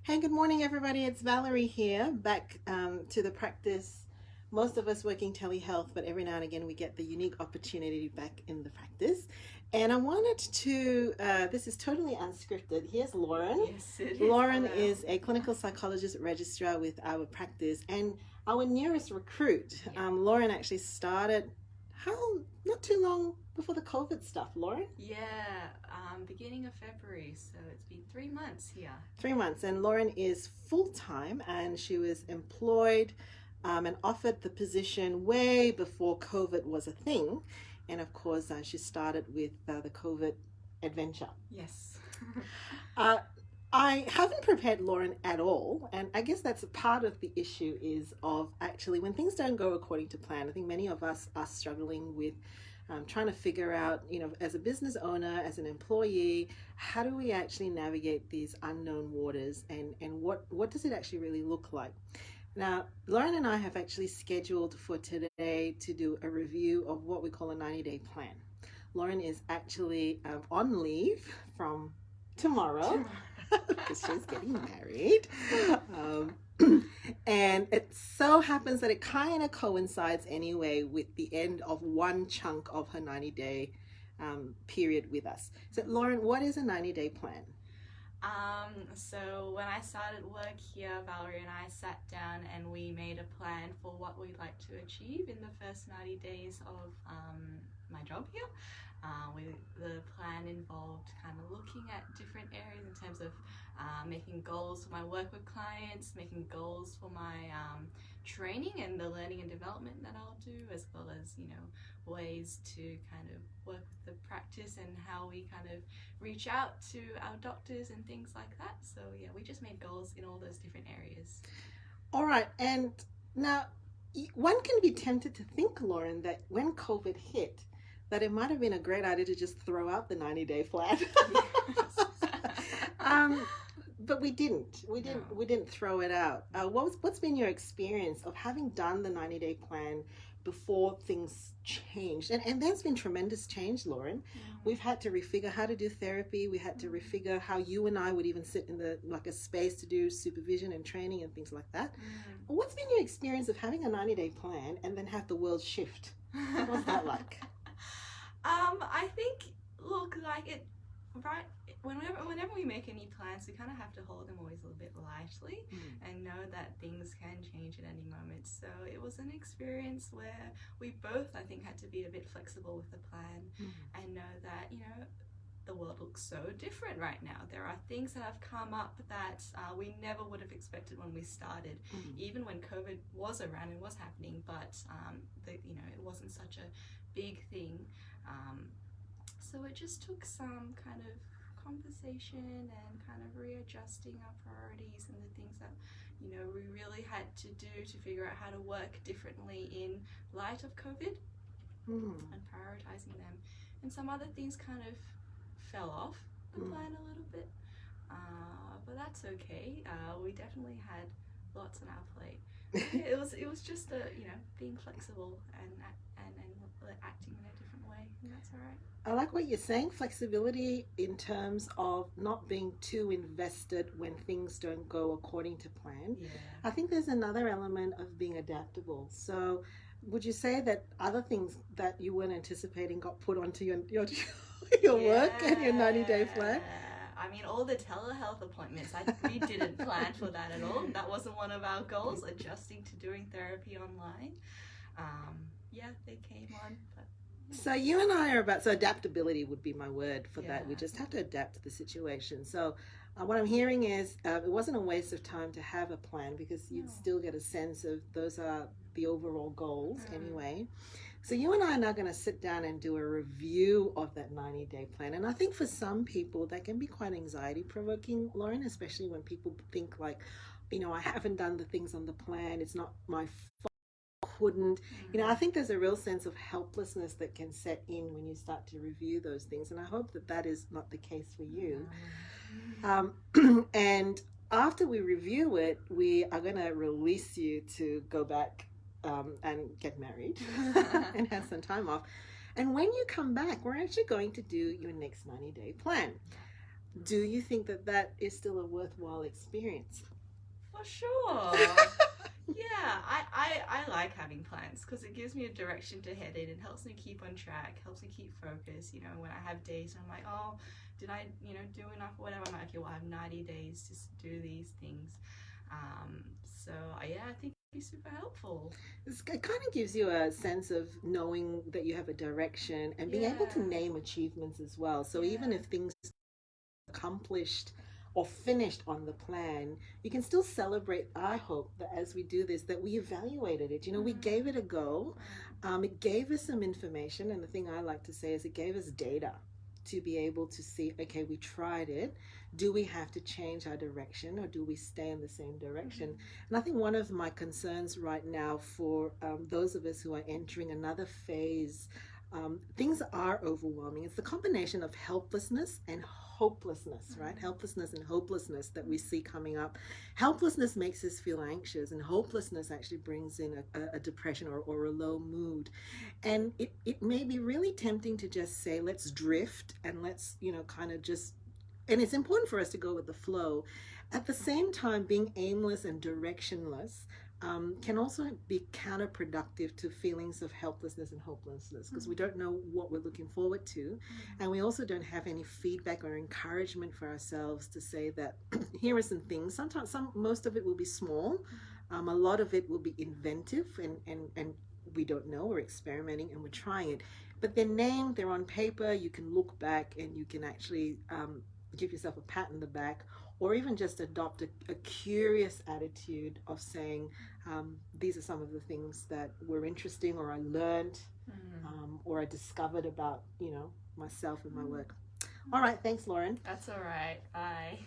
Hey, good morning, everybody. It's Valerie here, back to the practice. Most of us working telehealth, but every now and again we get the unique opportunity back in the practice. And I wanted to, this is totally unscripted. Here's Lauren. Yes, it is. Lauren Hello. is a clinical psychologist registrar with our practice and our newest recruit. Lauren actually started, how, not too long before the COVID stuff, Lauren? Yeah, beginning of February, so it's been 3 months here. 3 months, and Lauren is full time and she was employed and offered the position way before COVID was a thing. And of course, she started with the COVID adventure. Yes. uh, I haven't prepared Lauren at all, and I guess that's a part of the issue is of actually when things don't go according to plan. I think many of us are struggling with trying to figure out, as a business owner, as an employee, how do we actually navigate these unknown waters, and what does it actually really look like? Now, Lauren and I have actually scheduled for today to do a review of what we call a 90-day plan. Lauren is actually on leave from tomorrow because she's getting married. Um, and it so happens that it kind of coincides anyway with the end of one chunk of her 90-day period with us. So, Lauren, what is a 90-day plan? So when I started work here, Valerie and I sat down and we made a plan for what we'd like to achieve in the first 90 days of my job here. The plan involved kind of looking at different areas in terms of making goals for my work with clients, making goals for my training and the learning and development that I'll do, as well as, ways to kind of work with the practice and how we kind of reach out to our doctors and things like that. So yeah, we just made goals in all those different areas. All right. And now one can be tempted to think, Lauren, that when COVID hit, that it might have been a great idea to just throw out the 90-day plan. But we didn't. We didn't. No. We didn't throw it out. What's been your experience of having done the 90-day plan before things changed? And there's been tremendous change, Lauren. We've had to refigure how to do therapy. We had to refigure how you and I would even sit in a space to do supervision and training and things like that. What's been your experience of having a 90-day plan and then have the world shift? What was that like? I think, look, like it, right, whenever we make any plans, we kind of have to hold them always a little bit lightly and know that things can change at any moment. So it was an experience where we both, I think, had to be a bit flexible with the plan and know that, the world looks so different right now. There are things that have come up that we never would have expected when we started, even when COVID was around and was happening, but it wasn't such a big thing. So it just took some kind of conversation and kind of readjusting our priorities and the things that we really had to do to figure out how to work differently in light of COVID and prioritizing them. And some other things kind of fell off the plan a little bit, but that's okay. We definitely had lots on our plate. It was just being flexible and acting in a different way, and that's all right. I like what you're saying, flexibility in terms of not being too invested when things don't go according to plan. Yeah. I think there's another element of being adaptable. So, would you say that other things that you weren't anticipating got put onto your work and your 90-day plan? I mean, all the telehealth appointments, we didn't plan for that at all. That wasn't one of our goals, adjusting to doing therapy online. Yeah, they came on, but so you and I are so adaptability would be my word for that. Yeah. We just have to adapt to the situation. So what I'm hearing is it wasn't a waste of time to have a plan because you'd still get a sense of those are the overall goals anyway. So you and I are now going to sit down and do a review of that 90-day plan. And I think for some people that can be quite anxiety provoking, Lauren, especially when people think like, I haven't done the things on the plan. It's not my fault. Couldn't. I think there's a real sense of helplessness that can set in when you start to review those things, and I hope that is not the case for you. And after we review it, we are going to release you to go back and get married and have some time off. And when you come back, we're actually going to do your next 90-day plan. Do you think that that is still a worthwhile experience? For sure. Yeah, I like having plans because it gives me a direction to head in. It helps me keep on track, helps me keep focus. You know, when I have days and I'm like, oh, did I, do enough or whatever? I'm like, okay, well, I have 90 days to do these things. So, yeah, I think it'd be super helpful. It kind of gives you a sense of knowing that you have a direction and being able to Yeah, name achievements as well. So even yeah. if things accomplished or finished on the plan, you can still celebrate. I hope that as we do this, that we evaluated it. We Mm, gave it a go. It gave us some information, and the thing I like to say is it gave us data to be able to see, okay, we tried it. Do we have to change our direction, or do we stay in the same direction? mm, And I think one of my concerns right now for those of us who are entering another phase, things are overwhelming. It's the combination of helplessness and hopelessness, right? mm, Helplessness and hopelessness that we see coming up. Helplessness makes us feel anxious, and hopelessness actually brings in a depression or a low mood. And it may be really tempting to just say, let's drift and let's, kind of just, and it's important for us to go with the flow. At the same time, being aimless and directionless can also be counterproductive to feelings of helplessness and hopelessness because we mm, don't know what we're looking forward to, and we also don't have any feedback or encouragement for ourselves to say that here are some things. Sometimes, most of it will be small, a lot of it will be inventive, and we don't know. We're experimenting and we're trying it, but they're named, they're on paper. You can look back and you can actually give yourself a pat in the back, or even just adopt a curious attitude of saying, these are some of the things that were interesting, or I learned, mm, or I discovered about, myself and my mm. work. All right, thanks, Lauren. That's all right. Bye.